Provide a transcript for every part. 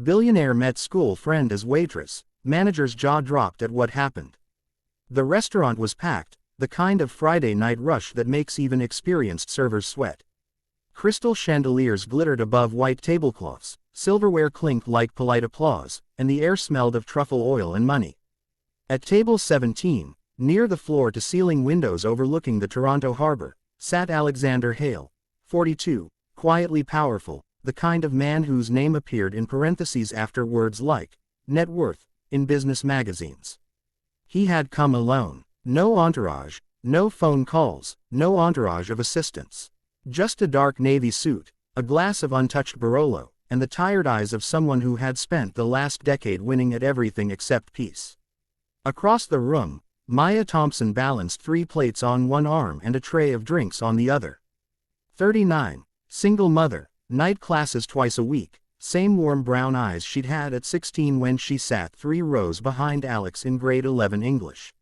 Billionaire met school friend as waitress. Manager's jaw dropped at what happened. The restaurant was packed, the kind of Friday night rush that makes even experienced servers sweat. Crystal chandeliers glittered above white tablecloths, silverware clinked like polite applause, and the air smelled of truffle oil and money. At table 17, near the floor-to-ceiling windows overlooking the Toronto harbor, sat Alexander Hale, 42, quietly powerful, the kind of man whose name appeared in parentheses after words like net worth in business magazines. He had come alone. No entourage, no phone calls, no entourage of assistants. Just a dark navy suit, a glass of untouched Barolo, and the tired eyes of someone who had spent the last decade winning at everything except peace. Across the room, Maya Thompson balanced 3 plates on one arm and a tray of drinks on the other. 39, single mother, night classes twice a week, same warm brown eyes she'd had at 16 when she sat 3 rows behind Alex in grade 11 English.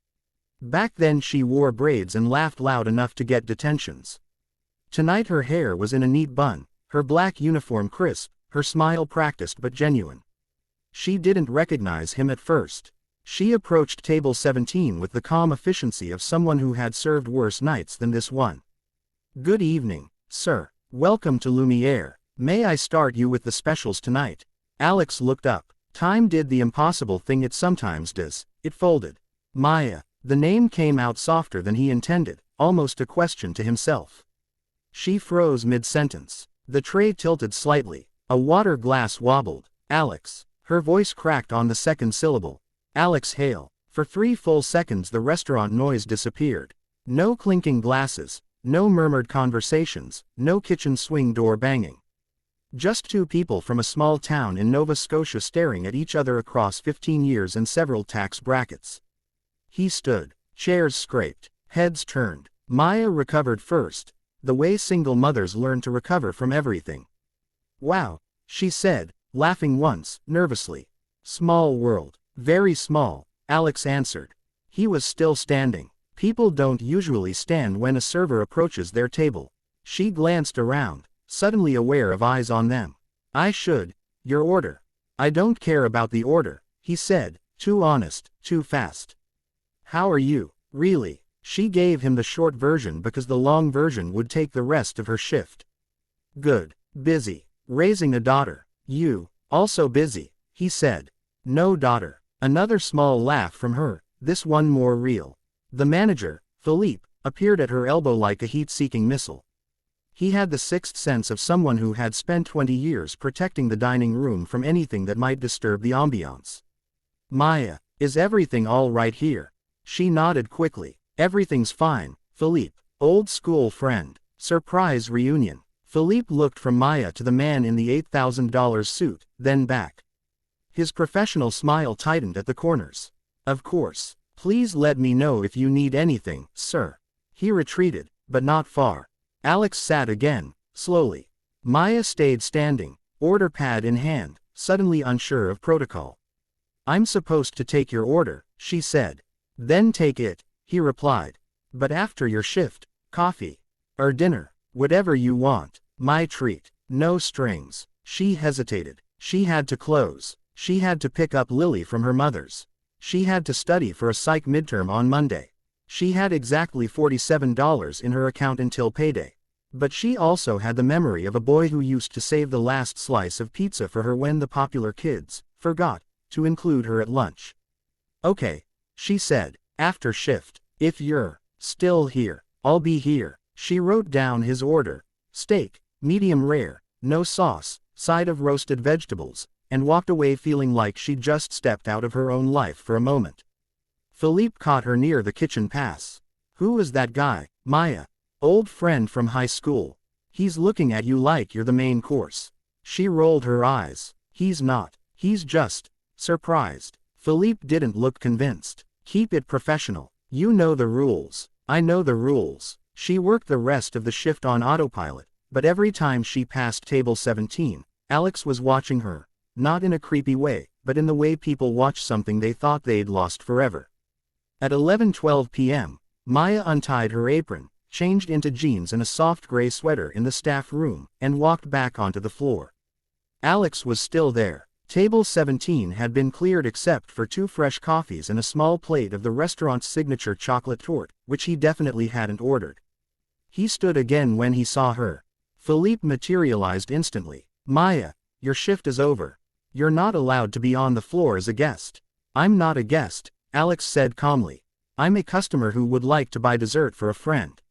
Back then she wore braids and laughed loud enough to get detentions. Tonight her hair was in a neat bun, her black uniform crisp, her smile practiced but genuine. She didn't recognize him at first. She approached table 17 with the calm efficiency of someone who had served worse nights than this one. "Good evening, sir. Welcome to Lumiere. May I start you with the specials tonight?" Alex looked up. Time did the impossible thing it sometimes does, it folded. Maya. The name came out softer than he intended, almost a question to himself. She froze mid-sentence. The tray tilted slightly. A water glass wobbled. "Alex." Her voice cracked on the second syllable. "Alex Hale." For 3 full seconds the restaurant noise disappeared. No clinking glasses, no murmured conversations, no kitchen swing door banging. Just 2 people from a small town in Nova Scotia staring at each other across 15 years and several tax brackets. He stood. Chairs scraped. Heads turned. Maya recovered first, the way single mothers learn to recover from everything. "Wow," she said, laughing once, nervously. "Small world." "Very small," Alex answered. He was still standing. People don't usually stand when a server approaches their table. She glanced around, suddenly aware of eyes on them. "Your order." "I don't care about the order," he said, too honest, too fast. "How are you, really?" She gave him the short version because the long version would take the rest of her shift. "Good. Busy. Raising a daughter." "You, also busy," he said. "No daughter." Another small laugh from her, this one more real. The manager, Philippe, appeared at her elbow like a heat-seeking missile. He had the sixth sense of someone who had spent 20 years protecting the dining room from anything that might disturb the ambiance. "Maya, is everything all right here?" She nodded quickly. "Everything's fine, Philippe." Old school friend. Surprise reunion. Philippe looked from Maya to the man in the $8,000 suit, then back. His professional smile tightened at the corners. "Of course. Please let me know if you need anything, sir." He retreated, but not far. Alex sat again, slowly. Maya stayed standing, order pad in hand, suddenly unsure of protocol. "I'm supposed to take your order," she said. "Then take it," he replied. "But after your shift, coffee. Or dinner. Whatever you want. My treat. No strings." She hesitated. She had to close. She had to pick up Lily from her mother's. She had to study for a psych midterm on Monday. She had exactly $47 in her account until payday. But she also had the memory of a boy who used to save the last slice of pizza for her when the popular kids forgot to include her at lunch. "Okay," she said, "after shift. If you're still here, I'll be here." She wrote down his order. Steak, medium rare, no sauce, side of roasted vegetables, and walked away feeling like she'd just stepped out of her own life for a moment. Philippe caught her near the kitchen pass. "Who is that guy, Maya?" "Old friend from high school. He's looking at you like you're the main course." She rolled her eyes. "He's not. He's just surprised." Philippe didn't look convinced. "Keep it professional. You know the rules." "I know the rules." She worked the rest of the shift on autopilot, but every time she passed table 17, Alex was watching her, not in a creepy way, but in the way people watch something they thought they'd lost forever. At 11:12 p.m., Maya untied her apron, changed into jeans and a soft gray sweater in the staff room, and walked back onto the floor. Alex was still there, Table 17 had been cleared except for 2 fresh coffees and a small plate of the restaurant's signature chocolate torte, which he definitely hadn't ordered. He stood again when he saw her. Philippe materialized instantly. "Maya, your shift is over. You're not allowed to be on the floor as a guest." "I'm not a guest," Alex said calmly. "I'm a customer who would like to buy dessert for a friend."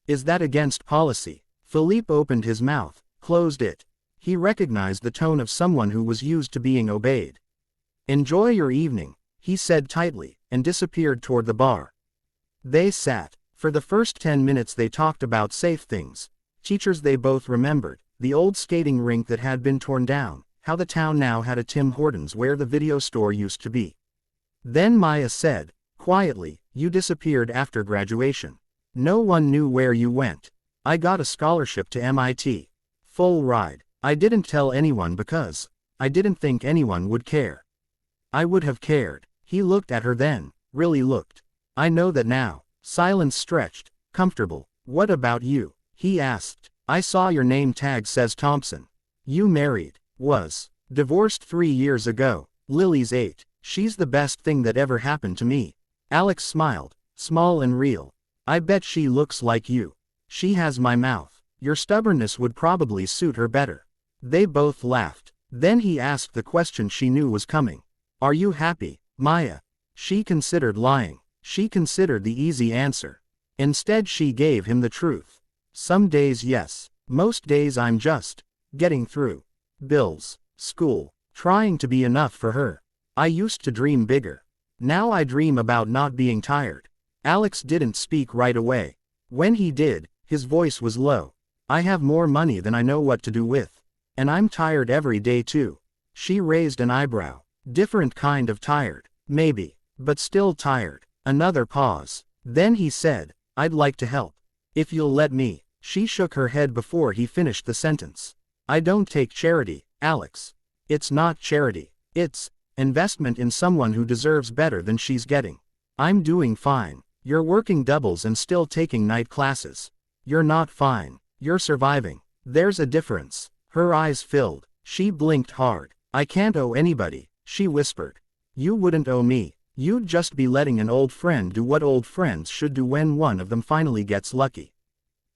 "Is that against policy?" Philippe opened his mouth, closed it. He recognized the tone of someone who was used to being obeyed. "Enjoy your evening," he said tightly, and disappeared toward the bar. They sat. For the first 10 minutes they talked about safe things. Teachers they both remembered, the old skating rink that had been torn down, how the town now had a Tim Hortons where the video store used to be. Then Maya said, quietly, "You disappeared after graduation. No one knew where you went. I got a scholarship to MIT. Full ride. I didn't tell anyone because I didn't think anyone would care." "I would have cared." He looked at her then, really looked. "I know that now." Silence stretched, comfortable. "What about you?" he asked. "I saw your name tag says Thompson. You married?" "Was. Divorced 3 years ago. Lily's 8. She's the best thing that ever happened to me." Alex smiled, small and real. "I bet she looks like you. She has my mouth. Your stubbornness would probably suit her better." They both laughed. Then he asked the question she knew was coming. "Are you happy, Maya?" She considered lying. She considered the easy answer. Instead she gave him the truth. "Some days yes. Most days I'm just getting through. Bills, school, trying to be enough for her. I used to dream bigger. Now I dream about not being tired." Alex didn't speak right away. When he did, his voice was low. "I have more money than I know what to do with. And I'm tired every day too." She raised an eyebrow. "Different kind of tired, maybe, but still tired." Another pause. Then he said, "I'd like to help. If you'll let me." She shook her head before he finished the sentence. "I don't take charity, Alex. It's not charity. It's investment in someone who deserves better than she's getting. I'm doing fine. You're working doubles and still taking night classes. You're not fine. You're surviving. There's a difference." Her eyes filled. She blinked hard. "I can't owe anybody," she whispered. "You wouldn't owe me. You'd just be letting an old friend do what old friends should do when one of them finally gets lucky."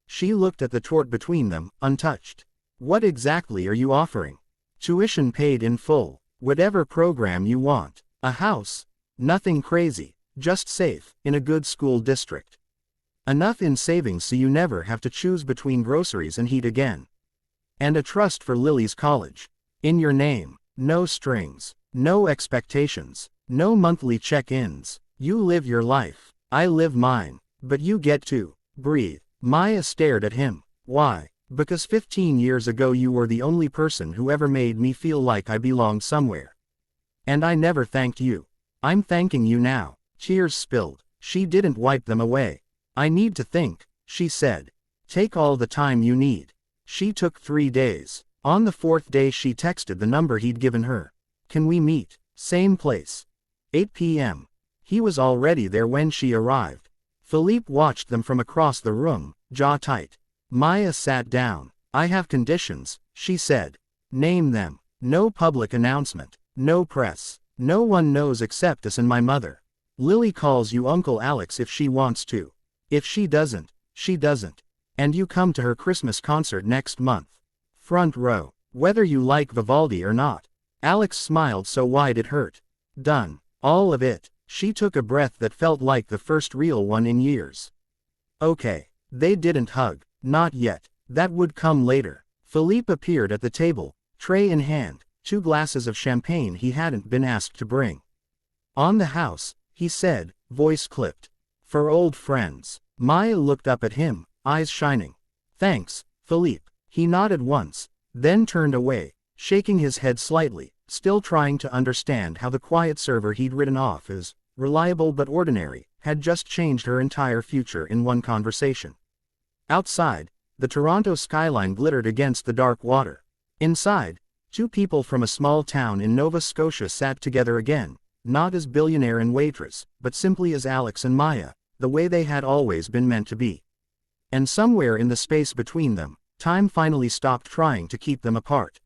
She looked at the torte between them, untouched. "What exactly are you offering?" "Tuition paid in full. Whatever program you want. A house. Nothing crazy. Just safe, in a good school district. Enough in savings so you never have to choose between groceries and heat again. And a trust for Lily's college. In your name. No strings. No expectations. No monthly check-ins. You live your life. I live mine. But you get to breathe." Maya stared at him. "Why?" "Because 15 years ago you were the only person who ever made me feel like I belonged somewhere. And I never thanked you. I'm thanking you now." Tears spilled. She didn't wipe them away. "I need to think," she said. "Take all the time you need." She took 3 days. On the 4th day she texted the number he'd given her. "Can we meet? Same place. 8 p.m. He was already there when she arrived. Philippe watched them from across the room, jaw tight. Maya sat down. "I have conditions," she said. "Name them." "No public announcement. No press. No one knows except us and my mother. Lily calls you Uncle Alex if she wants to. If she doesn't, she doesn't. And you come to her Christmas concert next month. Front row. Whether you like Vivaldi or not." Alex smiled so wide it hurt. "Done. All of it." She took a breath that felt like the first real one in years. "Okay." They didn't hug. Not yet. That would come later. Philippe appeared at the table, tray in hand, 2 glasses of champagne he hadn't been asked to bring. "On the house," he said, voice clipped. "For old friends." Maya looked up at him, eyes shining. "Thanks, Philippe." He nodded once, then turned away, shaking his head slightly, still trying to understand how the quiet server he'd written off as reliable but ordinary had just changed her entire future in one conversation. Outside, the Toronto skyline glittered against the dark water. Inside, 2 people from a small town in Nova Scotia sat together again, not as Billionaire and Waitress, but simply as Alex and Maya, the way they had always been meant to be. And somewhere in the space between them, time finally stopped trying to keep them apart.